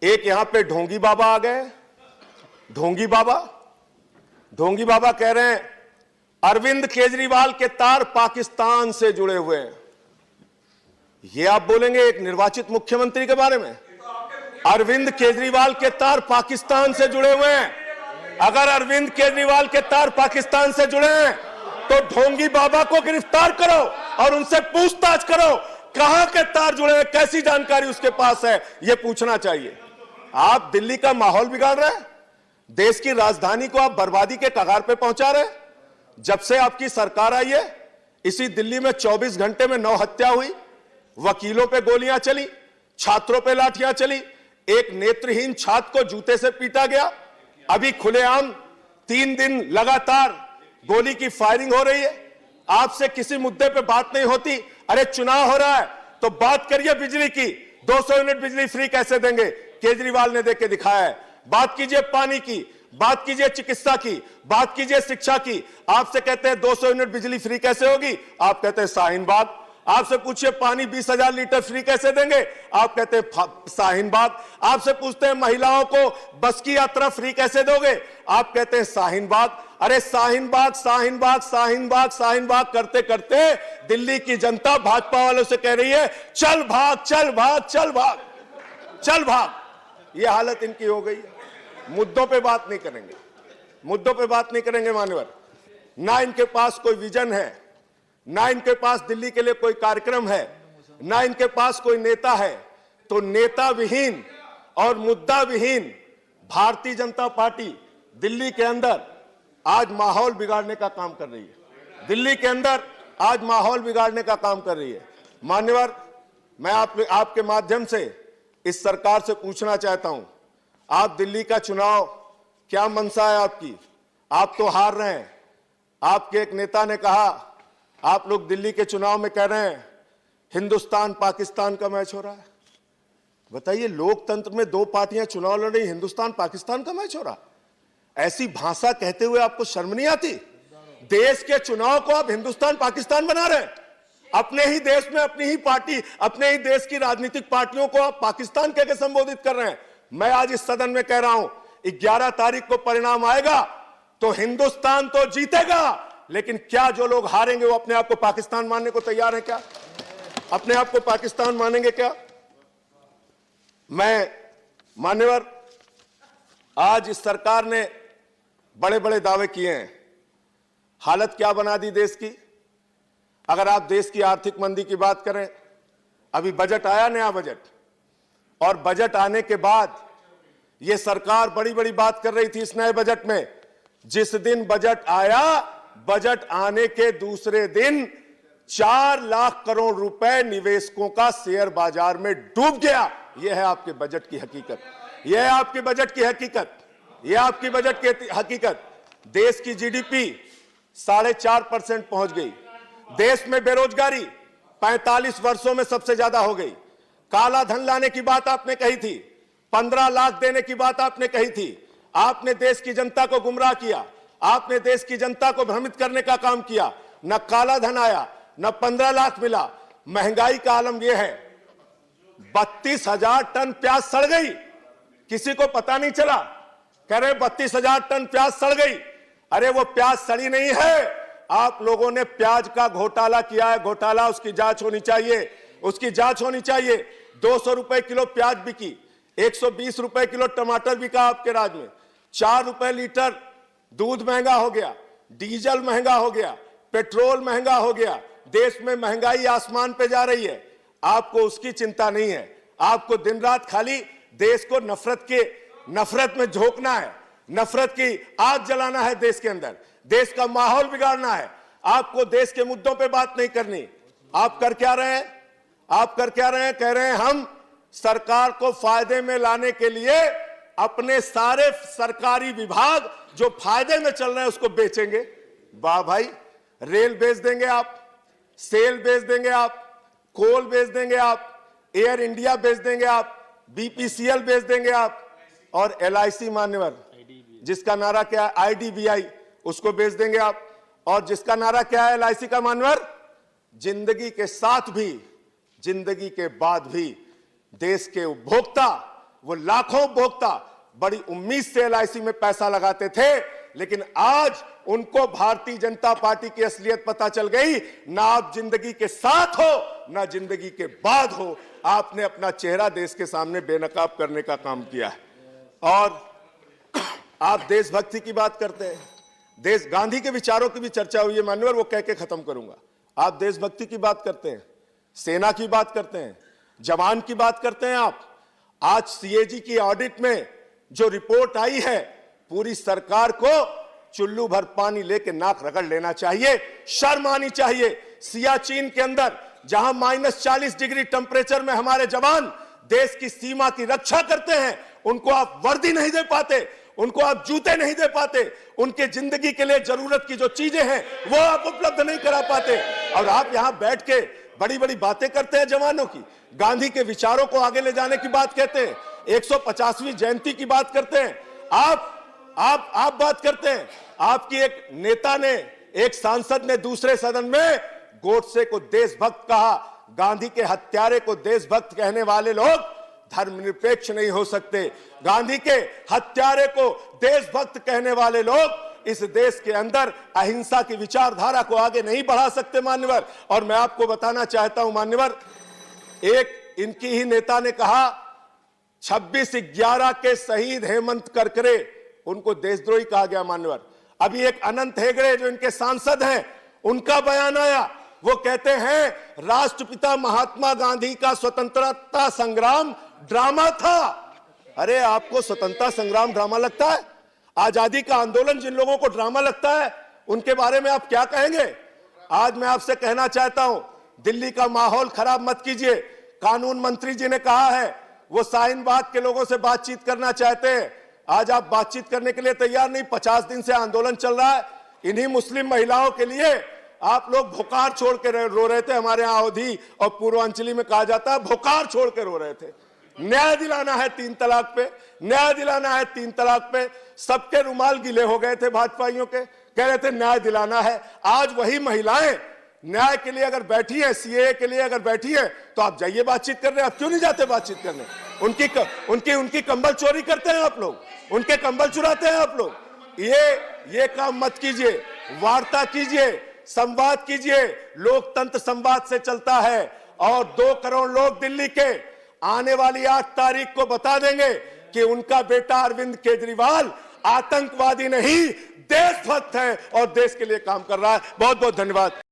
एक यहां पे ढोंगी बाबा आ गए। ढोंगी बाबा कह रहे हैं अरविंद केजरीवाल के तार पाकिस्तान से जुड़े हुए हैं। ये आप बोलेंगे एक निर्वाचित मुख्यमंत्री के बारे में? अरविंद केजरीवाल के तार पाकिस्तान से जुड़े हुए हैं। अगर अरविंद केजरीवाल के तार पाकिस्तान से जुड़े हैं तो ढोंगी बाबा को गिरफ्तार करो और उनसे पूछताछ करो, कहां के तार जुड़े हैं, कैसी जानकारी उसके पास है, यह पूछना चाहिए। आप दिल्ली का माहौल बिगाड़ रहे हैं, देश की राजधानी को आप बर्बादी के कगार पे पहुंचा रहे हैं। जब से आपकी सरकार आई है, इसी दिल्ली में 24 घंटे में 9 हत्या हुई, वकीलों पे गोलियां चली, छात्रों पे लाठियां चली, एक नेत्रहीन छात्र को जूते से पीटा गया। अभी खुलेआम 3 दिन लगातार गोली की फायरिंग हो रही है। आपसे किसी मुद्दे पे बात नहीं होती। अरे चुनाव हो रहा है तो बात करिए बिजली की, 200 यूनिट बिजली फ्री कैसे देंगे, केजरीवाल ने देके दिखाया है। बात कीजिए पानी की, बात कीजिए चिकित्सा की, बात कीजिए शिक्षा की। आपसे कहते हैं 200 यूनिट बिजली फ्री कैसे होगी, आप कहते हैं शाहीन बाग। आपसे पूछिए पानी 20,000 लीटर फ्री कैसे देंगे, आप कहते हैं शाहीन बाग। आपसे पूछते हैं महिलाओं को बस की यात्रा फ्री कैसे दोगे, आप कहते हैं शाहीन बाग। अरे शाहीन बाग शाहीन बाग शाहीन बाग शाहीन बाग करते करते दिल्ली की जनता भाजपा वालों से कह रही है चल भाग चल भाग चल भाग चल भाग। ये हालत इनकी हो गई है। मुद्दों पे बात नहीं करेंगे, मुद्दों पे बात नहीं करेंगे मान्यवर। ना इनके पास कोई विजन है, ना इनके पास दिल्ली के लिए कोई कार्यक्रम है, ना इनके पास कोई नेता है। तो नेता विहीन और मुद्दा विहीन भारतीय जनता पार्टी दिल्ली के अंदर आज माहौल बिगाड़ने का काम कर रही है। दिल्ली के अंदर आज माहौल बिगाड़ने का काम कर रही है। मान्यवर, मैं आपके माध्यम से इस सरकार से पूछना चाहता हूं, आप दिल्ली का चुनाव क्या मंशा है आपकी? आप तो हार रहे हैं। आपके एक नेता ने कहा आप लोग दिल्ली के चुनाव में कह रहे हैं हिंदुस्तान पाकिस्तान का मैच हो रहा है। बताइए, लोकतंत्र में 2 पार्टियां चुनाव लड़ रही, हिंदुस्तान पाकिस्तान का मैच हो रहा। ऐसी भाषा कहते हुए आपको शर्म नहीं आती? देश के चुनाव को आप हिंदुस्तान पाकिस्तान बना रहे हैं। अपने ही देश में अपनी ही पार्टी, अपने ही देश की राजनीतिक पार्टियों को आप पाकिस्तान कह के संबोधित कर रहे हैं। मैं आज इस सदन में कह रहा हूं 11 तारीख को परिणाम आएगा तो हिंदुस्तान तो जीतेगा, लेकिन क्या जो लोग हारेंगे वो अपने आप को पाकिस्तान मानने को तैयार है क्या? अपने आप को पाकिस्तान मानेंगे क्या? मैं मान्यवर, आज इस सरकार ने बड़े बड़े दावे किए हैं। हालत क्या बना दी देश की? अगर आप देश की आर्थिक मंदी की बात करें, अभी बजट आया, नया बजट, और बजट आने के बाद यह सरकार बड़ी बड़ी बात कर रही थी इस नए बजट में। जिस दिन बजट आया, बजट आने के दूसरे दिन 4 लाख करोड़ रुपए निवेशकों का शेयर बाजार में डूब गया। यह है आपके बजट की हकीकत, यह है आपके बजट की हकीकत, यह आपकी बजट की हकीकत। देश की जीडीपी 4.5% पहुंच गई। देश में बेरोजगारी 45 वर्षों में सबसे ज्यादा हो गई। काला धन लाने की बात आपने कही थी, 15 लाख देने की बात आपने कही थी। आपने देश की जनता को गुमराह किया, आपने देश की जनता को भ्रमित करने का काम किया। न काला धन आया, न 15 लाख मिला। महंगाई का आलम यह है, 32,000 टन प्याज सड़ गई, किसी को पता नहीं चला। कह रहे 32,000 टन प्याज सड़ गई। अरे वो प्याज सड़ी नहीं है, आप लोगों ने प्याज का घोटाला किया है। घोटाला, उसकी जांच होनी चाहिए, उसकी जांच होनी चाहिए। 200 रुपए किलो प्याज बिकी, 120 रुपए किलो टमाटर बिका आपके राज में, 4 रुपए लीटर दूध महंगा हो गया, डीजल महंगा हो गया, पेट्रोल महंगा हो गया। देश में महंगाई आसमान पे जा रही है। आपको उसकी चिंता नहीं है। आपको दिन रात खाली देश को नफरत में झोंकना है, नफरत की आग जलाना है देश के अंदर, देश का माहौल बिगाड़ना है। आपको देश के मुद्दों पे बात नहीं करनी। आप कर क्या रहे हैं? आप कर क्या रहे हैं? कह रहे हैं हम सरकार को फायदे में लाने के लिए अपने सारे सरकारी विभाग जो फायदे में चल रहे हैं उसको बेचेंगे। वाह भाई, रेल बेच देंगे आप, सेल बेच देंगे आप, कोल बेच देंगे आप, एयर इंडिया बेच देंगे आप, बीपीसीएल बेच देंगे आप, और एलआईसी मान्यवर जिसका नारा क्या है, आईडीबीआई, उसको बेच देंगे आप। और जिसका नारा क्या है एलआईसी का मान्यवर, जिंदगी के साथ भी जिंदगी के बाद भी देश के उपभोक्ता वो लाखों उपभोक्ता बड़ी उम्मीद से एलआईसी में पैसा लगाते थे, लेकिन आज उनको भारतीय जनता पार्टी की असलियत पता चल गई। ना आप जिंदगी के साथ हो ना जिंदगी के बाद हो, आपने अपना चेहरा देश के सामने बेनकाब करने का काम किया है। और आप देशभक्ति की बात करते हैं, देश गांधी के विचारों की भी चर्चा हुई है मान्यवर, वो कह के खत्म करूंगा। आप देशभक्ति की बात करते हैं, सेना की बात करते हैं, जवान की बात करते हैं। आप आज सीएजी की ऑडिट में जो रिपोर्ट आई है, पूरी सरकार को चुल्लू भर पानी लेके नाक रगड़ लेना चाहिए, शर्म आनी चाहिए। सियाचिन के अंदर जहां -40 डिग्री टेंपरेचर में हमारे जवान देश की सीमा की रक्षा करते हैं, उनको आप वर्दी नहीं दे पाते, उनको आप जूते नहीं दे पाते, उनके जिंदगी के लिए जरूरत की जो चीजें हैं वो आप उपलब्ध नहीं करा पाते। और आप यहां बैठ के बड़ी बड़ी बातें करते हैं जवानों की, गांधी के विचारों को आगे ले जाने की बात कहते हैं, 150वीं जयंती की बात करते हैं। आप बात करते हैं, आपकी एक नेता ने, एक सांसद ने दूसरे सदन में गोडसे को देशभक्त कहा। गांधी के हत्यारे को देशभक्त कहने वाले लोग धर्मनिरपेक्ष नहीं हो सकते। गांधी के हत्यारे को देशभक्त कहने वाले लोग इस देश के अंदर अहिंसा की विचारधारा को आगे नहीं बढ़ा सकते मान्यवर। और मैं आपको बताना चाहता हूं मान्यवर, एक इनकी ही नेता ने कहा 26/11 के शहीद हेमंत करकरे, उनको देशद्रोही कहा गया मान्यवर। अभी एक अनंत हेगड़े जो इनके सांसद हैं, उनका बयान आया, वो कहते हैं राष्ट्रपिता महात्मा गांधी का स्वतंत्रता संग्राम ड्रामा था। अरे आपको स्वतंत्रता संग्राम ड्रामा लगता है? आजादी का आंदोलन जिन लोगों को ड्रामा लगता है, उनके बारे में आप क्या कहेंगे? आज मैं आपसे कहना चाहता हूं, दिल्ली का माहौल खराब मत कीजिए। कानून मंत्री जी ने कहा है वो शाहीन बाग के लोगों से बातचीत करना चाहते हैं, आज आप बातचीत करने के लिए तैयार नहीं। 50 दिन से आंदोलन चल रहा है, इन्हीं मुस्लिम महिलाओं के लिए आप लोग भुकार छोड़ के रो रहे थे। हमारे यहां अवधी और पूर्वांचली में कहा जाता है भुकार छोड़ के रो रहे थे। न्याय दिलाना है 3 तलाक पे, न्याय दिलाना है 3 तलाक पे। सबके रुमाल गीले हो गए थे भाजपाइयों के, कह रहे थे न्याय दिलाना है। आज वही महिलाएं न्याय के लिए अगर बैठी है, सीएए के लिए अगर बैठी है, तो आप जाइए बातचीत करने। आप क्यों नहीं जाते बातचीत करने? उनकी कंबल चोरी करते हैं आप लोग, उनके कंबल चुराते हैं आप लोग। ये काम मत कीजिए, वार्ता कीजिए, संवाद कीजिए। लोकतंत्र संवाद से चलता है। और 2 करोड़ लोग दिल्ली के आने वाली 8 तारीख को बता देंगे कि उनका बेटा अरविंद केजरीवाल आतंकवादी नहीं, देशभक्त है और देश के लिए काम कर रहा है। बहुत बहुत धन्यवाद।